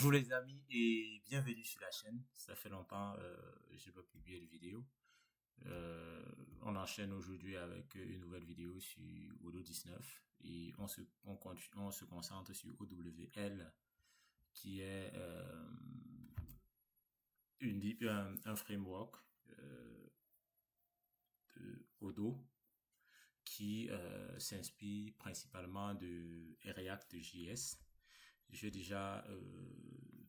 Bonjour les amis et bienvenue sur la chaîne. Ça fait longtemps j'ai pas publié de vidéo. On enchaîne aujourd'hui avec une nouvelle vidéo sur Odoo 19 et on se concentre sur OWL qui est un framework de Odoo qui s'inspire principalement de React.js. J'ai déjà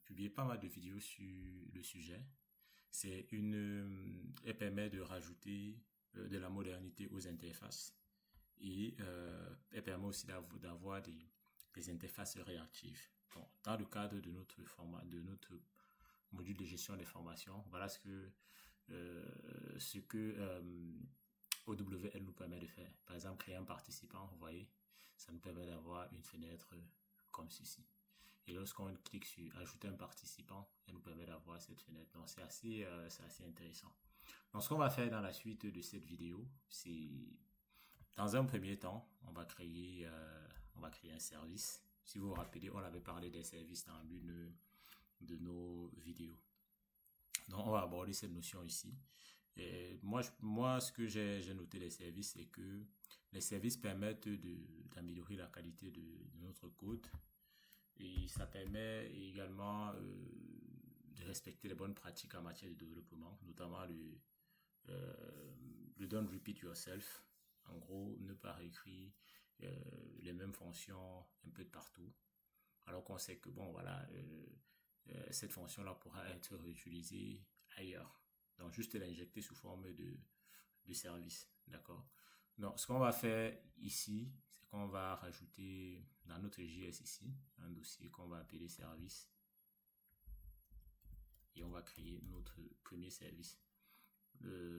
publié pas mal de vidéos sur le sujet. Elle permet de rajouter de la modernité aux interfaces et elle permet aussi d'avoir des interfaces réactives. Bon, dans le cadre de notre notre module de gestion des formations, voilà ce que OWL nous permet de faire. Par exemple, créer un participant, vous voyez, ça nous permet d'avoir une fenêtre comme ceci. Et lorsqu'on clique sur ajouter un participant, elle nous permet d'avoir cette fenêtre. Donc c'est assez intéressant. Donc ce qu'on va faire dans la suite de cette vidéo, c'est dans un premier temps, on va créer un service. Si vous vous rappelez, on avait parlé des services dans l'une de nos vidéos. Donc on va aborder cette notion ici. Et moi, ce que j'ai noté des services, c'est que les services permettent d'améliorer la qualité de notre code. Et ça permet également de respecter les bonnes pratiques en matière de développement, notamment le don't repeat yourself. En gros, ne pas réécrire les mêmes fonctions un peu de partout. Alors qu'on sait que, bon, voilà, cette fonction-là pourra être réutilisée ailleurs. Donc, juste l'injecter sous forme de service. D'accord? Donc, ce qu'on va faire ici, c'est qu'on va rajouter dans notre JS ici, un dossier qu'on va appeler service. Et on va créer notre premier service.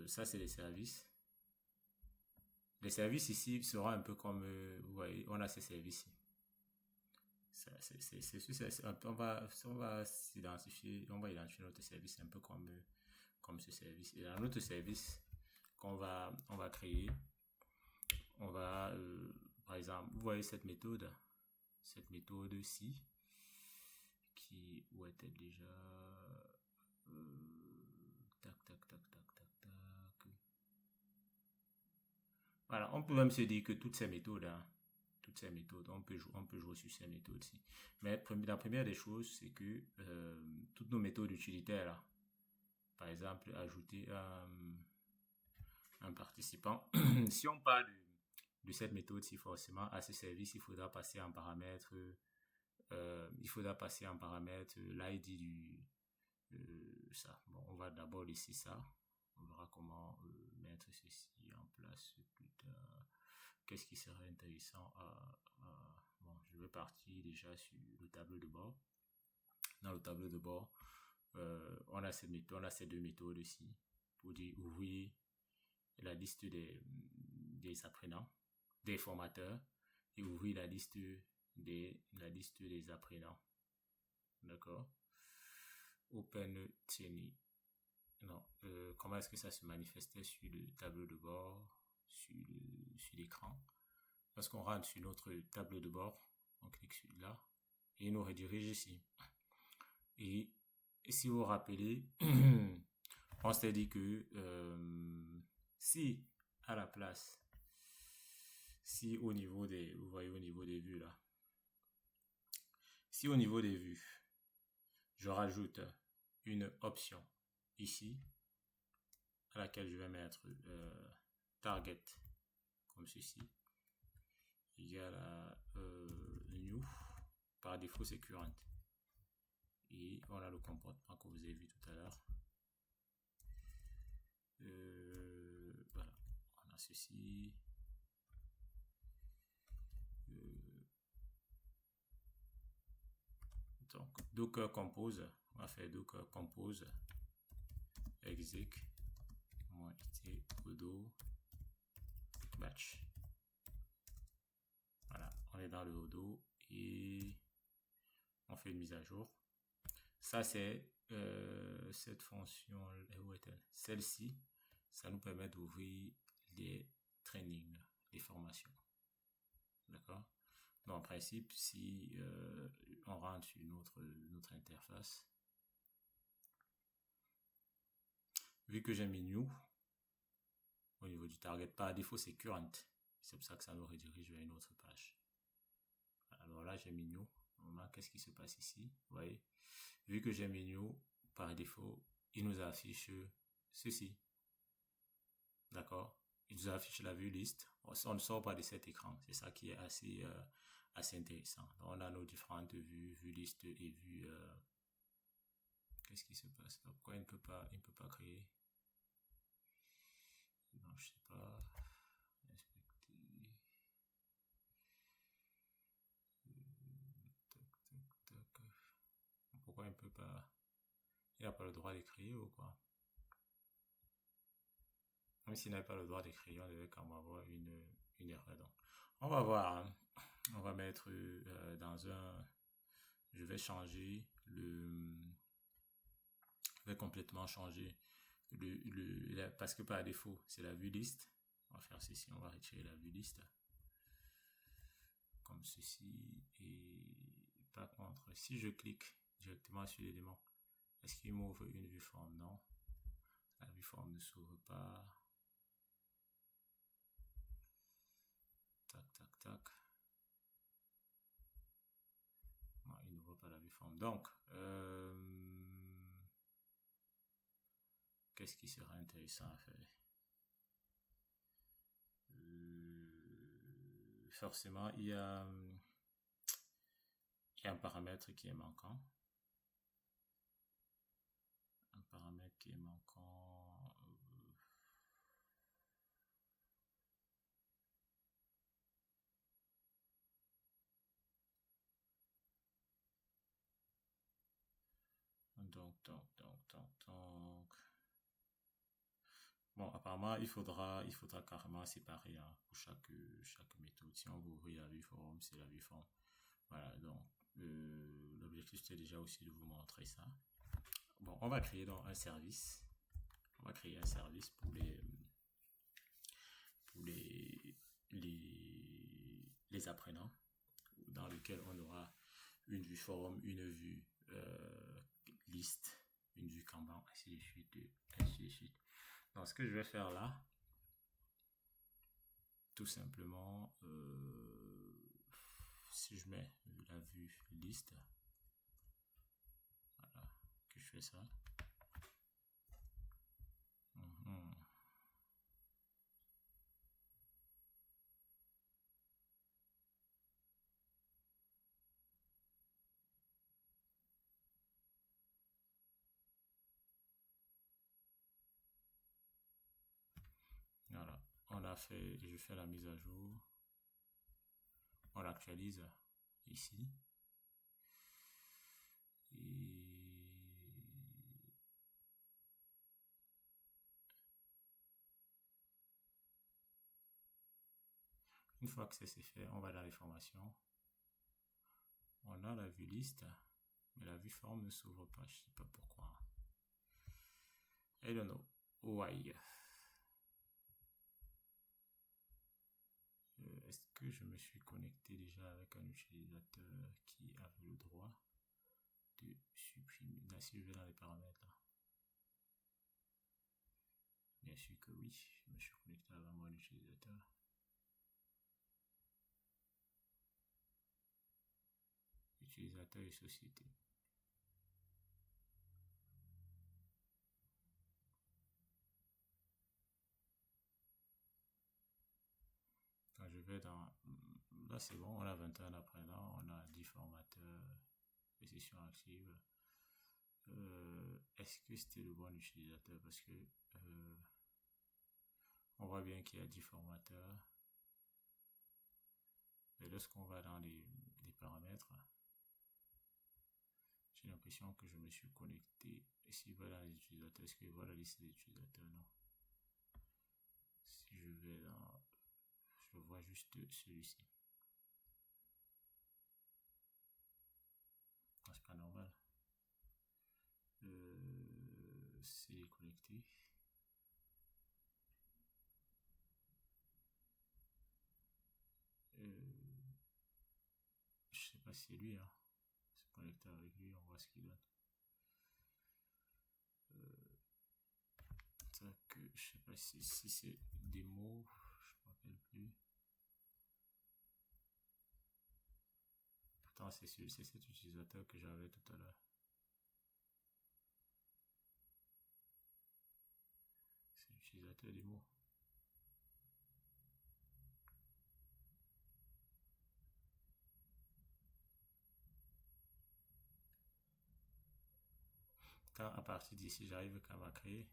Ça, c'est les services. Les services ici seront un peu comme, vous voyez, on a ces services ici. On va s'identifier, on va identifier notre service un peu comme ce service. Et dans notre service on va créer, on va, par exemple, vous voyez cette méthode-ci, où est-elle déjà? Tac. Voilà, on peut même se dire que toutes ces méthodes, on peut jouer sur ces méthodes-ci. Mais la première des choses, c'est que toutes nos méthodes utilitaires, là, par exemple, ajouter un participant, si on parle de cette méthode-ci, forcément, à ce service, il faudra passer en paramètre, l'ID ça. Bon, on va d'abord laisser ça. On verra comment mettre ceci en place plus tard. Qu'est-ce qui serait intéressant bon, je vais partir déjà sur le tableau de bord. Dans le tableau de bord, on a ces deux méthodes ici pour dire ouvrir la liste des apprenants, des formateurs, et ouvrir la liste des apprenants. D'accord? OpenTNI. Non, comment est-ce que ça se manifestait sur le tableau de bord, sur l'écran? Lorsqu'on rentre sur notre tableau de bord, on clique sur là et il nous redirige ici. Et si vous vous rappelez, on s'est dit que si à la place, si au niveau des, vous voyez au niveau des vues là, si au niveau des vues, je rajoute une option ici à laquelle je vais mettre target comme ceci, égale à new, par défaut c'est current. Et voilà le comportement que vous avez vu tout à l'heure. Voilà, on a ceci. Donc, Docker compose, on va faire Docker compose exec -it odoo batch. Voilà, on est dans le odoo et on fait une mise à jour. Ça, c'est cette fonction, où est-elle? Celle-ci, ça nous permet d'ouvrir les trainings, les formations. D'accord? Donc, en principe, si on rentre sur notre interface, vu que j'ai mis new au niveau du target, par défaut, c'est current. C'est pour ça que ça nous redirige vers une autre page. Alors là, j'ai mis new. Normalement, qu'est-ce qui se passe ici? Vous voyez, vu que j'ai mis new, par défaut, il nous affiche ceci. D'accord? Il nous affiche la vue liste. On ne sort pas de cet écran. C'est ça qui est assez intéressant. Donc, on a nos différentes vues, vue liste et vue. Qu'est-ce qui se passe là? Pourquoi il ne peut pas créer? Non, je sais pas. Inspecter. Pourquoi il ne peut pas? Il n'a pas le droit d'écrire ou quoi? Même s'il n'avait pas le droit d'écrire, on devait quand même avoir une erreur. Donc, on va voir. Hein. On va mettre dans un. Je vais changer le. Je vais complètement changer parce que par défaut, c'est la vue liste. On va faire ceci, on va retirer la vue liste. Comme ceci. Et par contre, si je clique directement sur l'élément, est-ce qu'il m'ouvre une vue forme? Non. La vue forme ne s'ouvre pas. Tac, tac, tac. Non, il n'ouvre pas la vue forme. Donc, qu'est-ce qui serait intéressant à faire? Forcément, il y a un paramètre qui est manquant. Un paramètre qui est manquant. Donc. Bon, apparemment, il faudra carrément séparer hein, pour chaque méthode. Si on veut ouvrir la vue forum, c'est la vue forme. Voilà, donc l'objectif c'était déjà aussi de vous montrer ça. Bon, on va créer donc un service. On va créer un service pour les apprenants, dans lequel on aura une vue forum, une vue liste, une vue Kanban, ainsi de suite, ainsi de suite. Donc, ce que je vais faire là, tout simplement, si je mets la vue liste, voilà, que je fais ça. Voilà, on a fait, je fais la mise à jour, on l'actualise ici. Et une fois que c'est fait, on va dans les formations. On a la vue liste, mais la vue forme ne s'ouvre pas. Je ne sais pas pourquoi. I don't know why. Est-ce que je me suis connecté déjà avec un utilisateur qui avait le droit de supprimer? Là, si je vais dans les paramètres, là. Bien sûr que oui, je me suis connecté avec mon utilisateur. Utilisateur et société. Quand je vais dans... Là, c'est bon, on a 21 apprenants, on a 10 formateurs, les sessions actives. Est-ce que c'était le bon utilisateur? Parce que on voit bien qu'il y a 10 formateurs. Et lorsqu'on va dans les paramètres, j'ai l'impression que je me suis connecté. Et s'il va dans les utilisateurs, est-ce qu'il voit la liste des utilisateurs? Non. Si je vais dans... Je vois juste celui-ci. C'est pas normal. C'est connecté. pas si c'est lui, hein. Se connecter avec lui, on voit ce qu'il donne. Je sais pas si c'est des mots, je me rappelle plus. Pourtant, c'est cet utilisateur que j'avais tout à l'heure. C'est l'utilisateur des mots. Quand à partir d'ici, j'arrive quand même à créer.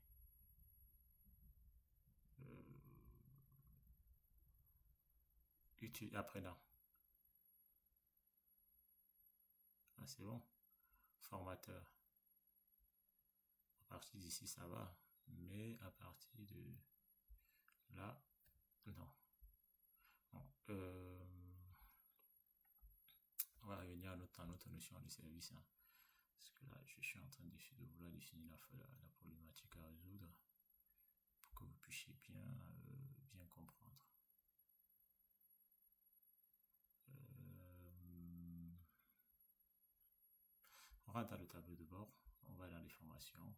Apprenant. Ah, c'est bon. Formateur. À partir d'ici, ça va. Mais à partir de là, non. Bon, on va revenir à notre notion de service, hein. Parce que là, je suis en train de vouloir définir la problématique à résoudre pour que vous puissiez bien comprendre. On rentre dans le tableau de bord, on va dans les formations,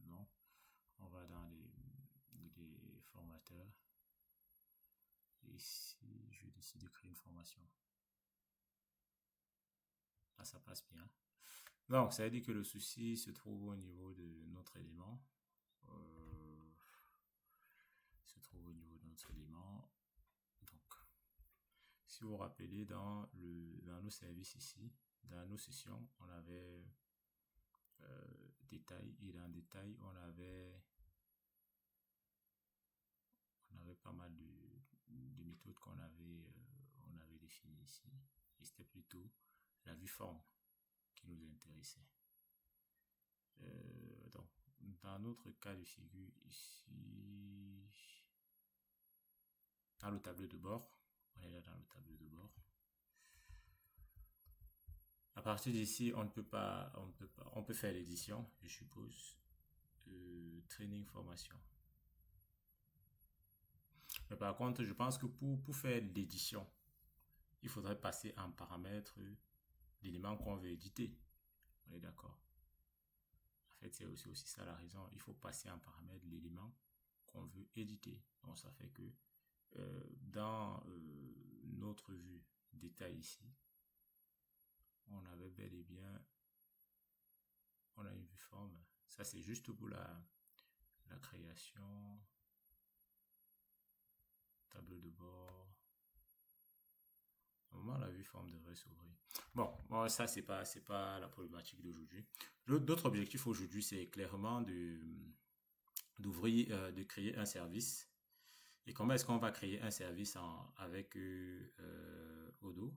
non, on va dans les formateurs. Et ici, je décide de créer une formation. Là, ça passe bien. Donc, ça veut dire que le souci se trouve au niveau de notre élément. Donc, si vous vous rappelez, dans nos services ici, dans nos sessions, on avait détail, et dans détail, on avait pas mal de méthodes qu'on avait définies ici. Et c'était plutôt la vue forme qui nous intéressait. Donc, dans notre cas de figure ici, dans le tableau de bord, on est là dans le tableau de bord. À partir d'ici, on peut faire l'édition, je suppose, training formation. Mais par contre, je pense que pour faire l'édition, il faudrait passer en paramètre l'élément qu'on veut éditer. On est d'accord? En fait, c'est aussi ça la raison. Il faut passer en paramètre l'élément qu'on veut éditer. Donc, ça fait que dans notre vue détail ici, on avait bel et bien, on a une vue forme. Ça, c'est juste pour la création, tableau de bord. Au moment, la vue forme devrait s'ouvrir. Bon, ça, c'est pas la problématique d'aujourd'hui. D'autres objectifs aujourd'hui, c'est clairement de créer un service. Et comment est-ce qu'on va créer un service avec Odoo?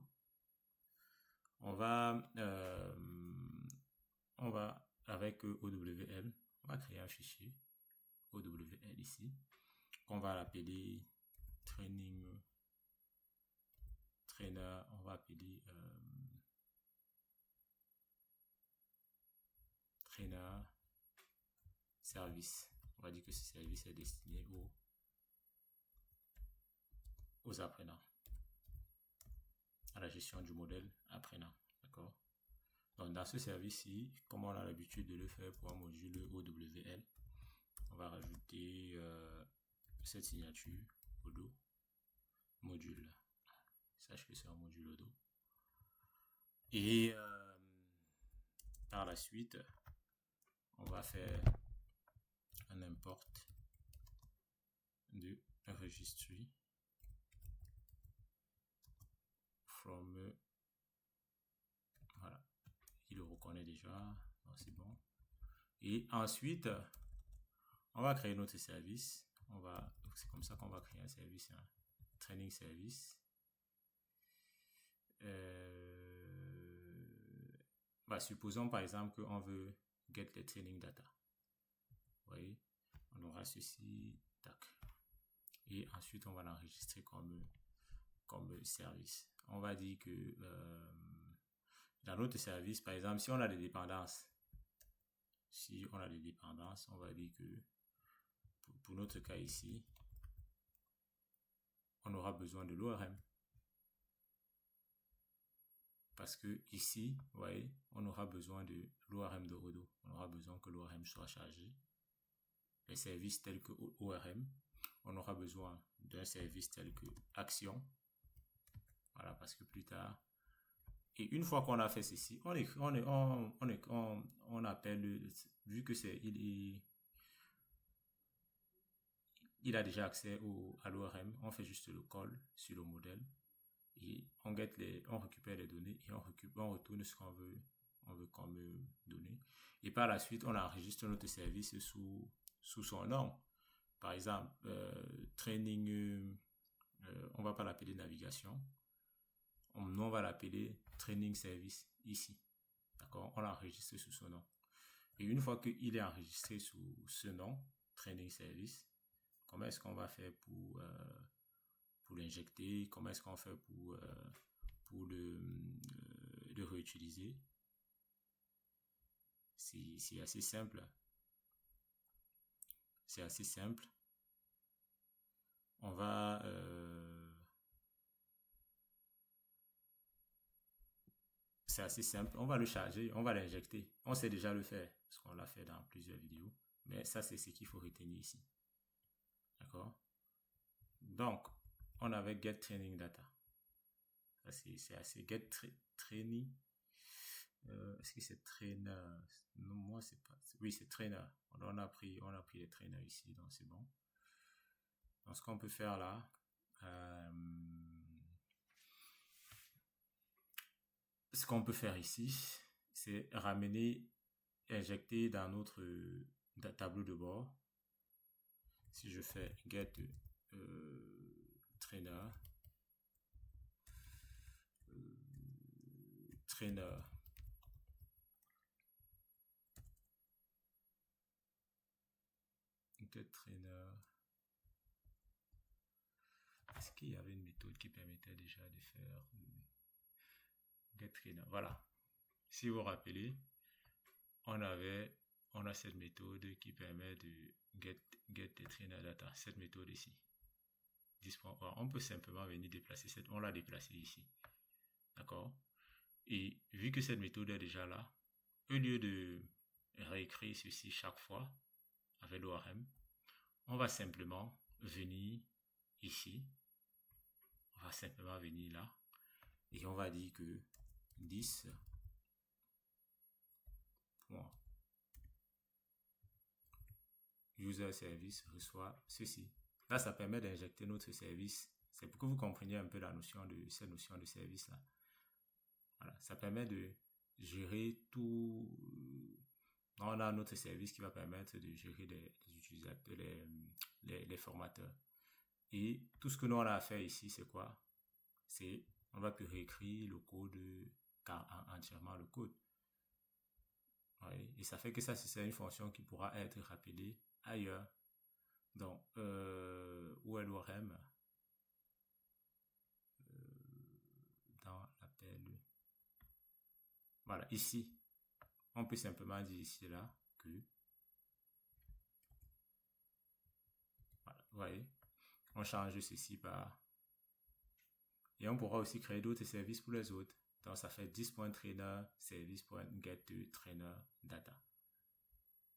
On va avec OWL, on va créer un fichier OWL ici. On va l'appeler trainer, on va appeler trainer service. On va dire que ce service est destiné aux apprenants, à la gestion du modèle apprenant. D'accord? Donc, dans ce service-ci, comme on a l'habitude de le faire pour un module OWL, on va rajouter cette signature Odoo module. Sache que c'est un module Odoo. Et par la suite, on va faire un import de registry from, voilà, il le reconnaît déjà, c'est bon. Et ensuite, on va créer notre service. C'est comme ça qu'on va créer un service, un training service. Supposons par exemple qu'on veut get the training data. Vous voyez, on aura ceci, tac. Et ensuite, on va l'enregistrer comme service. On va dire que dans notre service, par exemple, si on a des dépendances, on va dire que pour notre cas ici, on aura besoin de l'ORM. Parce que ici, vous voyez, on aura besoin de l'ORM de Odoo. On aura besoin que l'ORM soit chargé. Les services tels que ORM. On aura besoin d'un service tel que Action. Voilà, parce que plus tard. Et une fois qu'on a fait ceci, on appelle, vu que c'est, il a déjà accès à l'ORM, on fait juste le call sur le modèle et on récupère les données et on retourne ce qu'on veut comme données. Et par la suite, on enregistre notre service sous son nom. Par exemple, training, on va pas l'appeler navigation, on va l'appeler training service ici. D'accord? On l'enregistre sous son nom. Et une fois qu'il est enregistré sous ce nom, training service, comment est-ce qu'on va faire pour l'injecter? Comment est-ce qu'on fait pour le réutiliser? C'est assez simple. C'est assez simple. On va c'est assez simple. On va le charger, on va l'injecter. On sait déjà le faire parce qu'on l'a fait dans plusieurs vidéos. Mais ça, c'est ce qu'il faut retenir ici. D'accord? Donc, on avait get training data. C'est assez get training. Est-ce que c'est trainer? Non, moi c'est pas. Oui, c'est trainer. On a pris les trainers ici, donc c'est bon. Donc ce qu'on peut faire là, ce qu'on peut faire ici, c'est ramener, injecter dans notre tableau de bord. Si je fais get trainer, get trainer. Est-ce qu'il y avait une méthode qui permettait déjà de faire get trainer? Voilà. Si vous vous rappelez, on a cette méthode qui permet de get trainer data. Cette méthode ici. On peut simplement venir déplacer on l'a déplacée ici. D'accord? Et vu que cette méthode est déjà là, au lieu de réécrire ceci chaque fois avec l'ORM, on va simplement venir ici. On va simplement venir là. Et on va dire que 10 user service reçoit ceci. Là, ça permet d'injecter notre service. C'est pour que vous compreniez un peu cette notion de service là. Voilà, ça permet de gérer tout. On a notre service qui va permettre de gérer les utilisateurs, les formateurs. Et tout ce que nous on a à faire ici, c'est quoi? C'est on va plus réécrire le code entièrement le code. Ouais, et ça fait que ça, c'est une fonction qui pourra être rappelée ailleurs. Donc, où est l'ORM? Dans l'appel. Voilà, ici. On peut simplement dire ici, là, que. Voilà, vous voyez. On change ceci par. Et on pourra aussi créer d'autres services pour les autres. Donc, ça fait 10.trainer, service.getTrainer data.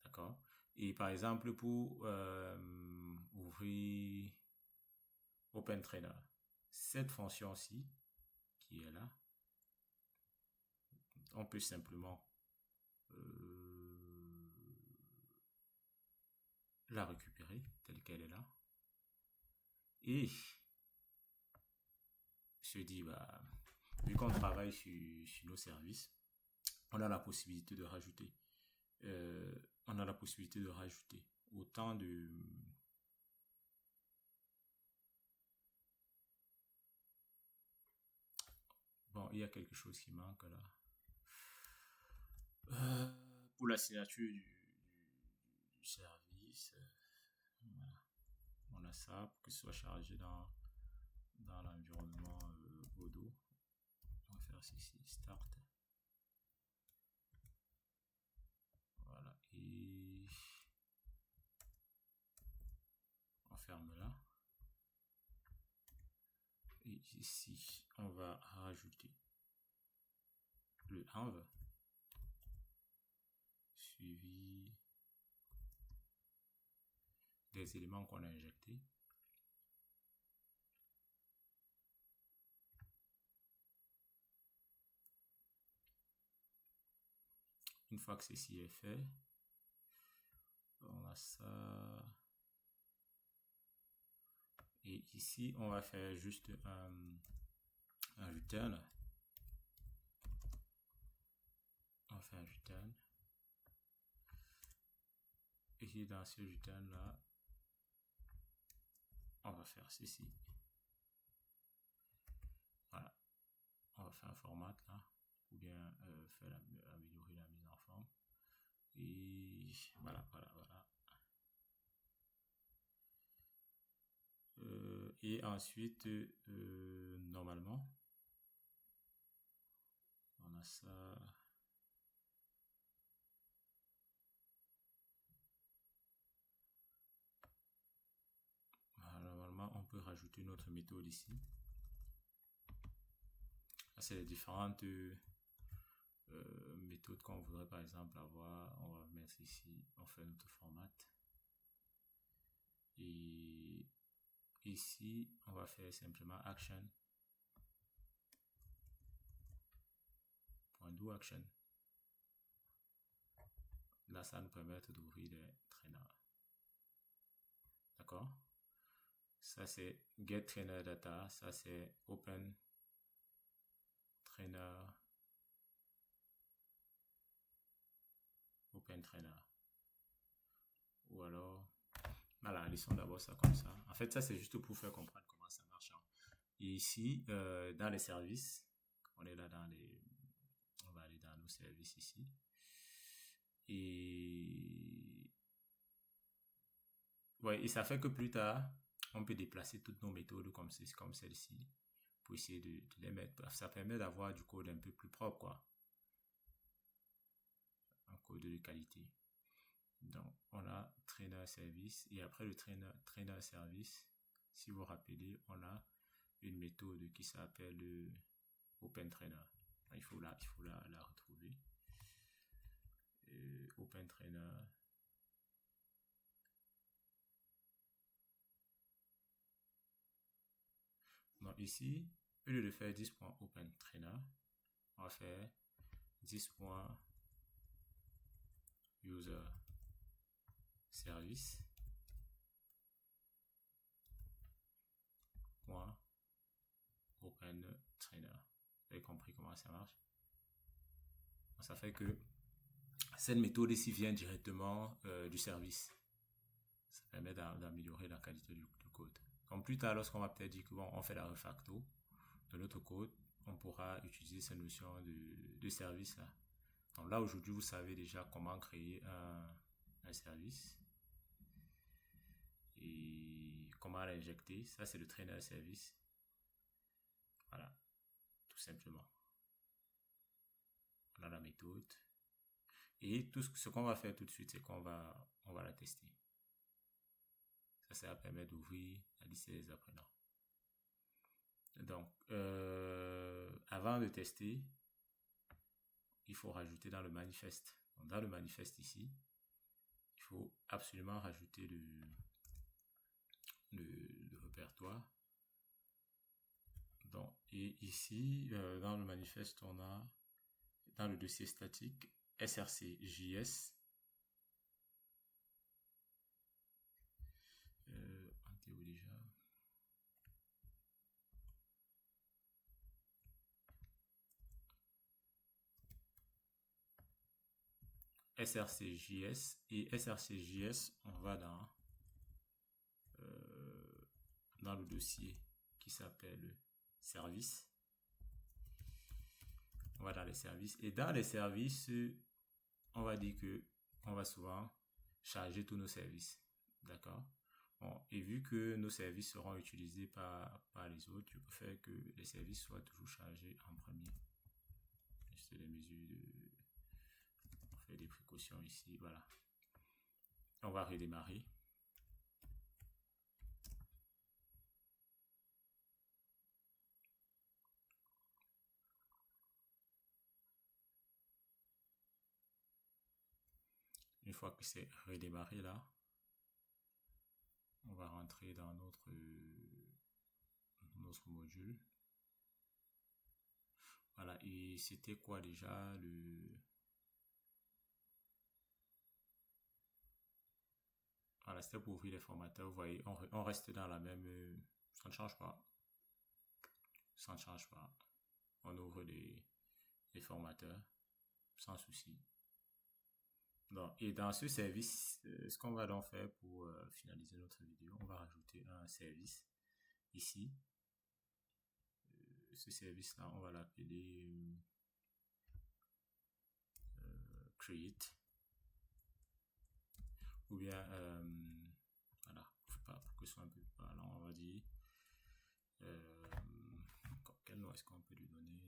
D'accord? Et par exemple, pour ouvrir OpenTrainer, cette fonction-ci, qui est là, on peut simplement la récupérer telle qu'elle est là. Et se dit, bah, vu qu'on travaille sur nos services, on a la possibilité de rajouter. Autant de. Bon, il y a quelque chose qui manque là. Pour la signature du service, voilà. On a ça pour que ce soit chargé dans l'environnement Odoo. On va faire ceci, start. Voilà, et on ferme là. Et ici, on va rajouter le env suivi des éléments qu'on a injectés. Une fois que ceci est fait, on a ça. Et ici, on va faire juste un return. On fait un return. Et dans ce return là, on va faire ceci. Voilà. On va faire un format là, ou bien améliorer la mise en forme. Et voilà. Et ensuite, normalement, on a ça. Voilà, normalement, on peut rajouter une autre méthode ici. C'est les différentes méthodes qu'on voudrait par exemple avoir. On va mettre ici, on fait notre format. Et ici, on va faire simplement action. Do action. Là, ça nous permet d'ouvrir les traîneurs. D'accord? Ça, c'est get trainer data. Ça, c'est open trainer. Open trainer. Ou alors, voilà, laissons d'abord ça comme ça. En fait, ça, c'est juste pour faire comprendre comment ça marche. Et ici, dans les services, on est là dans les... On va aller dans nos services ici. Et... ouais, et ça fait que plus tard, on peut déplacer toutes nos méthodes comme celle-ci pour essayer de les mettre. Ça permet d'avoir du code un peu plus propre, quoi. Un code de qualité. Donc, on a trainer service et après le trainer service, si vous vous rappelez, on a une méthode qui s'appelle open trainer. Il faut la retrouver. Open trainer. Donc ici, au lieu de faire 10.openTrainer, on va faire 10.userService. OpenTrainer. Vous avez compris comment ça marche? Ça fait que cette méthode ici vient directement du service. Ça permet d'améliorer la qualité du code. Comme plus tard, lorsqu'on va peut-être dire que bon, on fait la refacto de notre code, on pourra utiliser cette notion de service là. Donc là, aujourd'hui, vous savez déjà comment créer un service et comment l'injecter. Ça, c'est le trainer service. Voilà, tout simplement. On a la méthode. Et tout ce qu'on va faire tout de suite, c'est qu'on va la tester. Ça va permettre d'ouvrir la liste des apprenants. Donc, avant de tester, il faut rajouter dans le manifeste. Donc, dans le manifeste ici, il faut absolument rajouter le répertoire. Donc, et ici, dans le manifeste, on a dans le dossier statique src.js. En théorie déjà. src.js et src.js, on va dans le dossier qui s'appelle service. On va dans les services et dans les services, on va dire que on va souvent charger tous nos services. D'accord? Bon, et vu que nos services seront utilisés par les autres, je préfère que les services soient toujours chargés en premier. Juste les mesures de... On fait des précautions ici. Voilà. On va redémarrer. Une fois que c'est redémarré là, on va rentrer dans notre module. Voilà, et c'était quoi déjà Voilà, c'était pour ouvrir les formateurs. Vous voyez, on reste dans la même... ça ne change pas. Ça ne change pas. On ouvre les formateurs sans souci. Donc, et dans ce service, ce qu'on va donc faire pour finaliser notre vidéo, on va rajouter un service ici. Ce service-là, on va l'appeler create. Ou bien, voilà, pour que ce soit un peu parlant, on va dire, quel nom est-ce qu'on peut lui donner?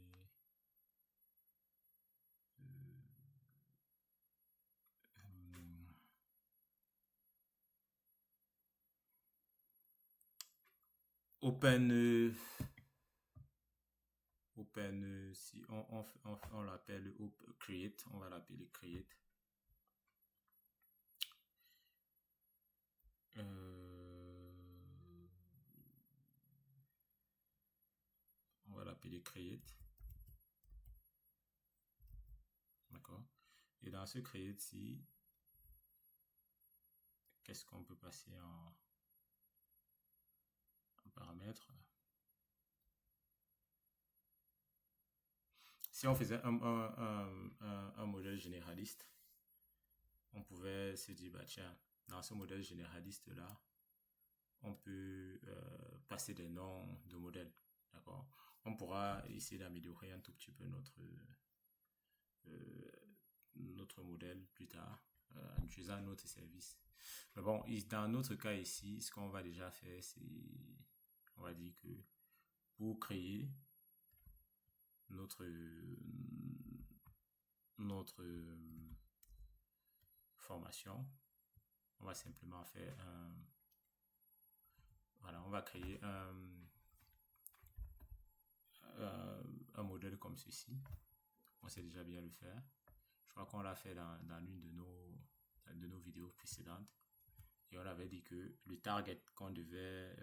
Open, si on l'appelle create, on va l'appeler create. On va l'appeler create. D'accord. Et dans ce create-ci, qu'est-ce qu'on peut passer en paramètres? Si on faisait un modèle généraliste, on pouvait se dire, bah tiens, dans ce modèle généraliste-là, on peut passer des noms de modèles. D'accord. On pourra essayer d'améliorer un tout petit peu notre modèle plus tard en utilisant un autre service. Mais bon, dans notre cas ici, ce qu'on va déjà faire, c'est, on va dire que pour créer notre formation, on va simplement faire voilà, on va créer un modèle comme ceci. On sait déjà bien le faire. Je crois qu'on l'a fait dans l'une de nos vidéos précédentes. Et on avait dit que le target qu'on devait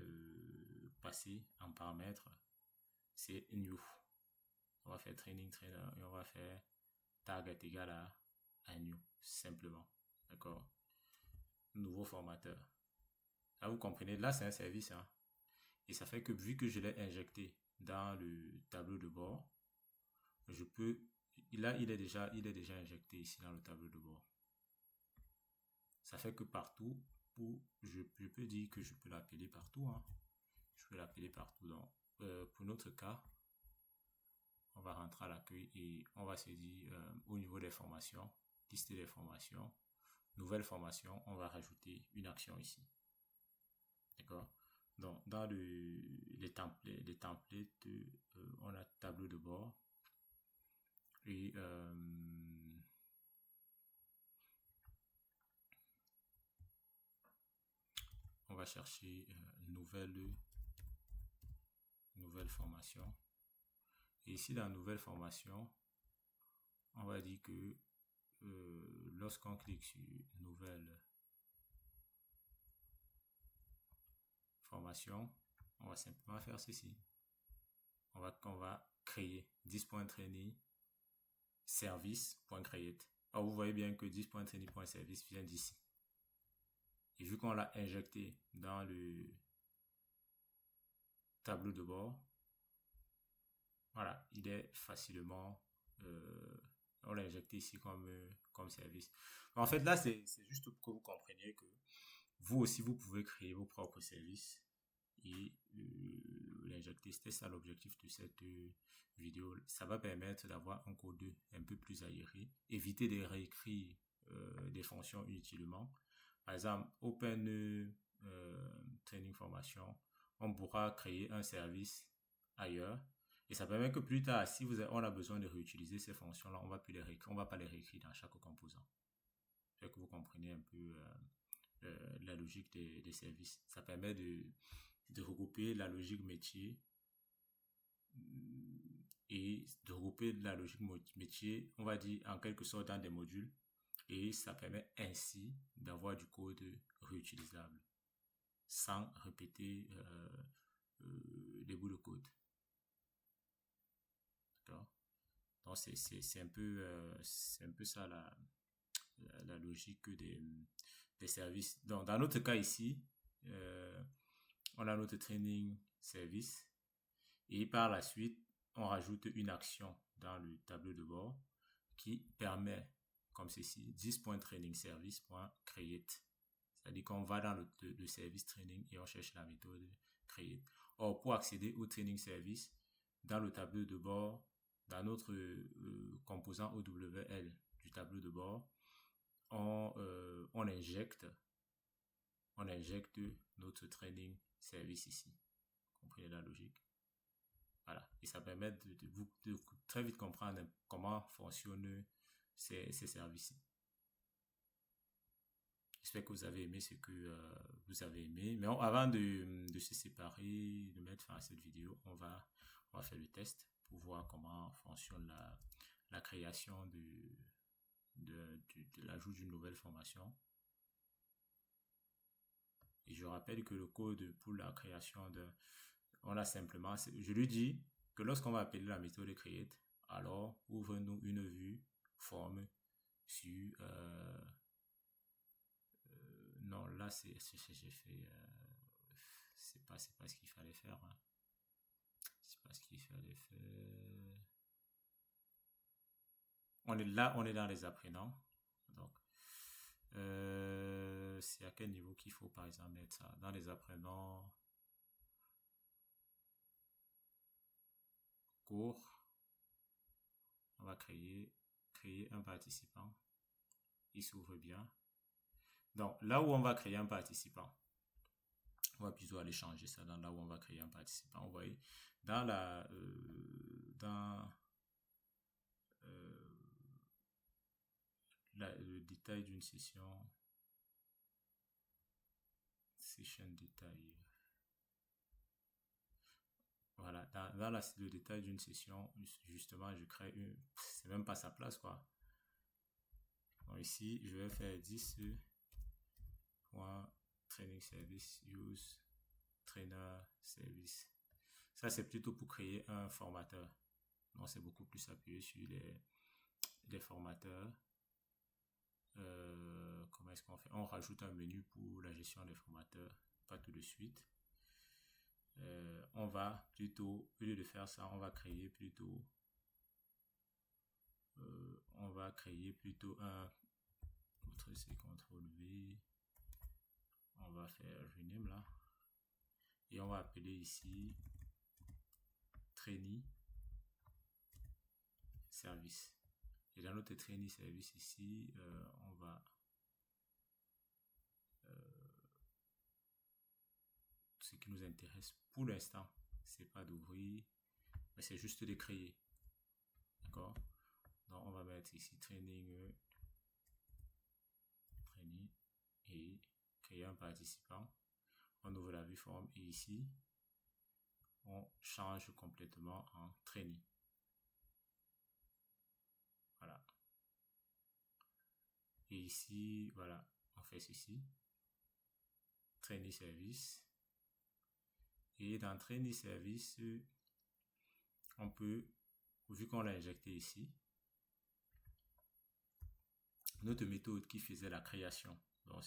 passer en paramètre, c'est new. On va faire training trainer et on va faire target égal à new, simplement. D'accord. Nouveau formateur. Là, vous comprenez, là, c'est un service. Hein. Et ça fait que vu que je l'ai injecté dans le tableau de bord, je peux... Là, il est déjà injecté ici dans le tableau de bord. Ça fait que partout, je peux dire que je peux l'appeler partout. Hein. Je peux l'appeler partout. Donc, pour notre cas, on va rentrer à l'accueil et on va se dire au niveau des formations, liste des formations, nouvelle formation, on va rajouter une action ici. D'accord? Donc, dans les templates, on a tableau de bord et on va chercher nouvelle formation. Et ici, dans nouvelle formation, on va dire que lorsqu'on clique sur nouvelle formation, on va simplement faire ceci. On va créer 10.training service.create. Alors, vous voyez bien que 10.training.service vient d'ici. Et vu qu'on l'a injecté dans le tableau de bord, voilà, il est facilement... on l'a injecté ici comme service. En fait, là, c'est juste pour que vous compreniez que vous aussi, vous pouvez créer vos propres services et l'injecter. C'était ça l'objectif de cette vidéo. Ça va permettre d'avoir un code un peu plus aéré, éviter de réécrire des fonctions inutilement. Par exemple, Open Training Formation, on pourra créer un service ailleurs. Et ça permet que plus tard, si on a besoin de réutiliser ces fonctions-là, on va pas les réécrire dans chaque composant. Fait que vous comprenez un peu la logique des services. Ça permet de regrouper la logique métier et de regrouper la logique métier, on va dire en quelque sorte dans des modules Et ça permet ainsi d'avoir du code réutilisable sans répéter les bouts de code. D'accord? Donc c'est un peu ça la logique des services. Donc dans notre cas ici, on a notre training service et par la suite, on rajoute une action dans le tableau de bord qui permet, comme ceci, this.trainingservice.create. C'est-à-dire qu'on va dans le service training et on cherche la méthode create. Or, pour accéder au training service, dans le tableau de bord, dans notre composant OWL du tableau de bord, on injecte notre training service ici. Vous comprenez la logique? Voilà. Et ça permet de très vite comprendre comment fonctionnent ces services. J'espère que vous avez aimé ce que vous avez aimé. Mais avant de se séparer, de mettre fin à cette vidéo, on va faire le test pour voir comment fonctionne la création de l'ajout d'une nouvelle formation. Et je rappelle que le code pour la création on a simplement, je lui dis que lorsqu'on va appeler la méthode create, alors ouvre-nous une vue forme sur non, là j'ai fait c'est pas ce qu'il fallait faire, hein. C'est pas ce qu'il fallait faire. On est dans les apprenants. Donc c'est à quel niveau qu'il faut par exemple mettre ça dans les apprenants cours. On va créer un participant. Il s'ouvre bien. Donc, là où on va créer un participant, on va plutôt aller changer ça dans là où on va créer un participant. Vous voyez, dans le détail d'une session, session détail. Voilà, dans le détail d'une session, justement, je crée une, c'est même pas sa place, quoi. Donc ici, je vais faire 10. Training service use trainer service. Ça c'est plutôt pour créer un formateur. Donc c'est beaucoup plus appuyé sur les formateurs. Comment est-ce qu'on fait? On rajoute un menu pour la gestion des formateurs. Pas tout de suite. On va plutôt, au lieu de faire ça, on va créer plutôt un autre c'est CTRL V. On va faire rename là et on va appeler ici trainee service. Et dans notre trainee service ici, on va ce qui nous intéresse pour l'instant, c'est pas d'ouvrir, mais c'est juste de créer. D'accord? Donc on va mettre ici training et créer un participant. On ouvre la vue forme et ici on change complètement en trainee. Voilà. Et ici, voilà, on fait ceci. Trainee service. Et dans trainee service, on peut, vu qu'on l'a injecté ici, notre méthode qui faisait la création. Donc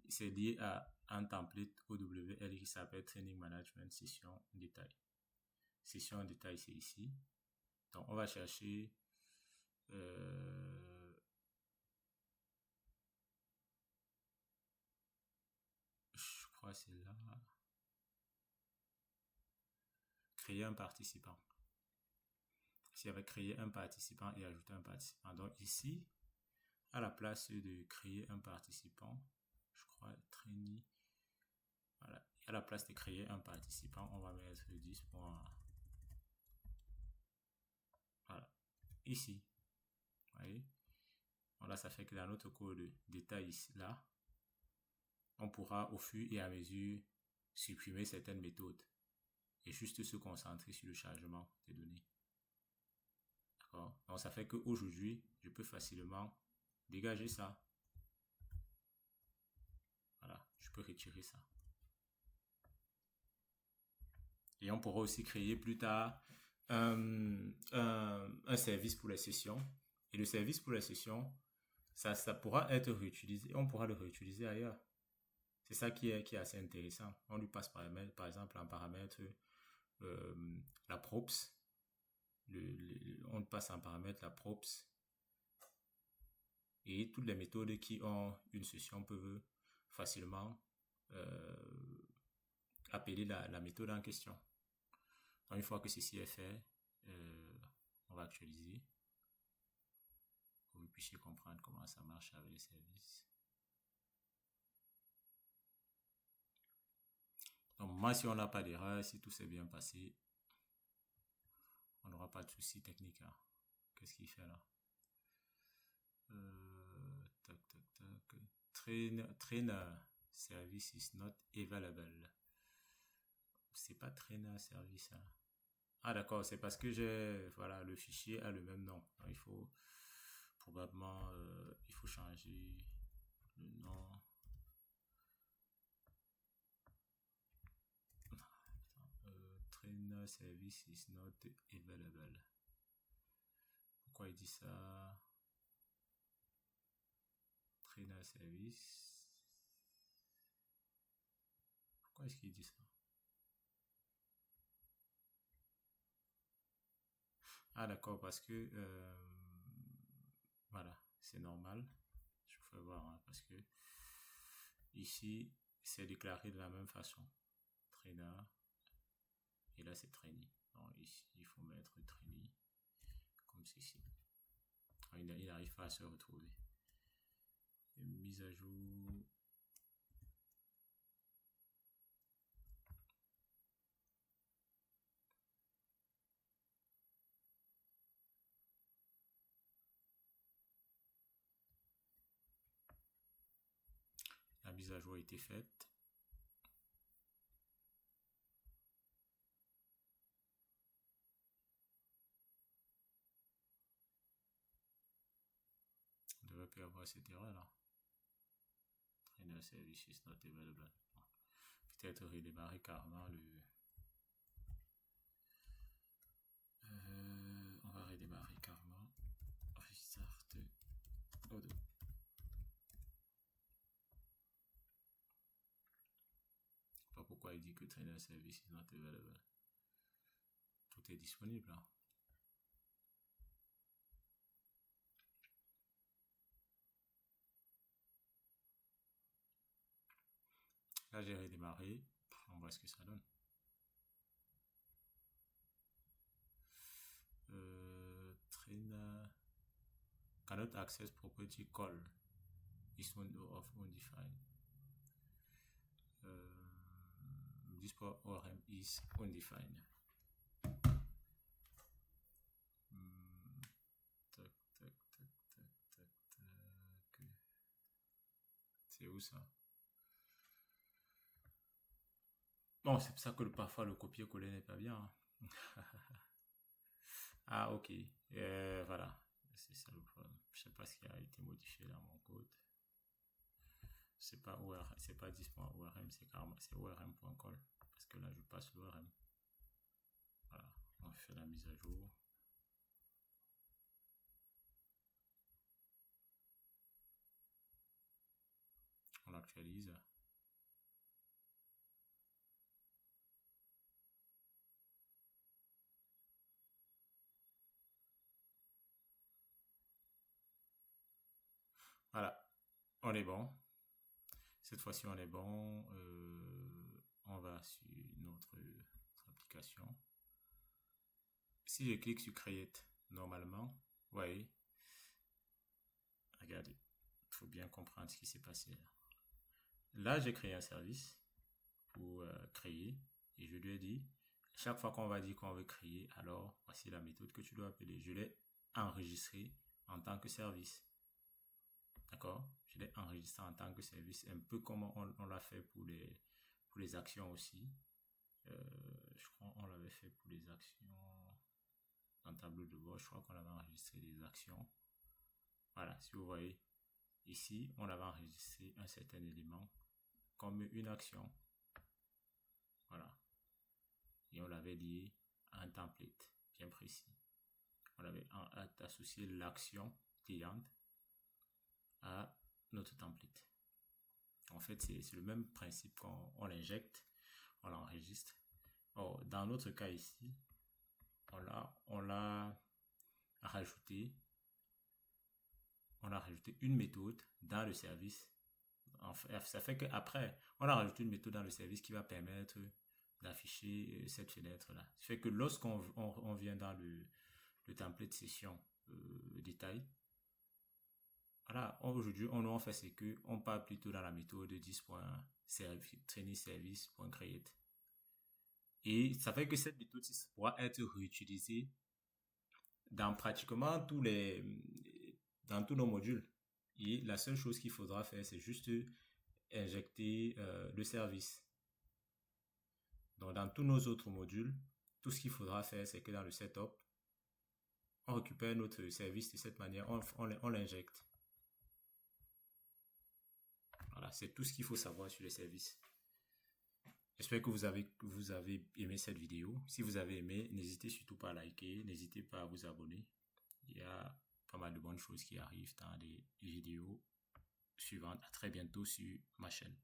c'est lié à un template OWL qui s'appelle Training Management Session Détail. Session Détail, c'est ici. Donc on va chercher je crois c'est là. Créer un participant. Ici, avec créer un participant et ajouter un participant. Donc ici, à la place de créer un participant, je crois trainee. Voilà. À la place de créer un participant, on va mettre 10. Voilà. Ici. Vous voyez? Voilà, ça fait que dans notre code détail ici, là, on pourra au fur et à mesure supprimer certaines méthodes et juste se concentrer sur le chargement des données. D'accord? Donc ça fait qu'aujourd'hui, je peux facilement dégager ça. Voilà, je peux retirer ça. Et on pourra aussi créer plus tard un service pour les sessions. Et le service pour les sessions, ça pourra être réutilisé. On pourra le réutiliser ailleurs. C'est ça qui est assez intéressant. On lui passe par exemple en paramètre la props. On passe en paramètre la props. Et toutes les méthodes qui ont une session peuvent facilement appeler la méthode en question. Donc, une fois que ceci est fait, on va actualiser pour que vous puissiez comprendre comment ça marche avec les services. Donc, moi, si on n'a pas d'erreur, si tout s'est bien passé, on n'aura pas de souci technique. Hein. Qu'est-ce qu'il fait là? Tac, tac, tac. Trainer service is not available. C'est pas trainer service. Hein. Ah d'accord, c'est parce que voilà, le fichier a le même nom. Donc, il faut probablement il faut changer le nom. Trainer service is not available. Pourquoi il dit ça? Trainer service. Pourquoi est-ce qu'il dit ça? Ah d'accord, parce que voilà, c'est normal. Je vous fais voir, hein, parce que ici, c'est déclaré de la même façon. Trainer. Et là, c'est trainee. Donc ici, il faut mettre trainee comme ceci. Il n'arrive pas à se retrouver. Et mise à jour. La mise à jour a été faite. On devrait plus avoir cette erreur là. Trainer service is not available. Peut-être redémarrer carrément le. On va redémarrer carrément. Restart. Odo. Pas pourquoi il dit que trainer service is not available. Tout est disponible là. Là, j'ai redémarré. On voit ce que ça donne. Trainer cannot access property call. This one of undefined. This ORM is undefined. Tac, tac, tac, tac, tac, tac. C'est où ça? Bon, c'est pour ça que parfois le copier-coller n'est pas bien. Hein. Ah, ok. Voilà. C'est ça le problème. Je sais pas ce qui a été modifié dans mon code. C'est pas ORM, c'est pas 10.orm, c'est carrément c'est orm.call. Parce que là, je passe l'ORM. Voilà. On fait la mise à jour. On actualise. Voilà, on est bon. Cette fois-ci, on est bon. On va sur notre application. Si je clique sur Create, normalement, vous voyez, regardez, il faut bien comprendre ce qui s'est passé là. Là, j'ai créé un service pour créer et je lui ai dit, chaque fois qu'on va dire qu'on veut créer, alors voici la méthode que tu dois appeler. Je l'ai enregistré en tant que service. D'accord? Je l'ai enregistré en tant que service, un peu comme on l'a fait pour les actions aussi. Je crois qu'on l'avait fait pour les actions dans le tableau de bord. Je crois qu'on avait enregistré les actions. Voilà, si vous voyez, Ici, on avait enregistré un certain élément comme une action. Voilà. Et on l'avait lié à un template bien précis. On avait associé l'action cliente à notre template. En fait, c'est le même principe qu'on l'injecte, on l'enregistre. Or, dans notre cas ici, on l'a rajouté, une méthode dans le service. En fait, ça fait qu'après, on a rajouté une méthode dans le service qui va permettre d'afficher cette fenêtre-là. Ça fait que lorsqu'on on vient dans le template session détail, voilà, aujourd'hui, on fait c'est que on part plutôt dans la méthode 10.training-service.create. Et ça fait que cette méthode pourra être réutilisée dans pratiquement dans tous nos modules. Et la seule chose qu'il faudra faire, c'est juste injecter le service. Donc, dans tous nos autres modules, tout ce qu'il faudra faire, c'est que dans le setup, on récupère notre service de cette manière, on l'injecte. Voilà, c'est tout ce qu'il faut savoir sur les services. J'espère que vous avez aimé cette vidéo. Si vous avez aimé, n'hésitez surtout pas à liker, n'hésitez pas à vous abonner. Il y a pas mal de bonnes choses qui arrivent dans les vidéos suivantes. À très bientôt sur ma chaîne.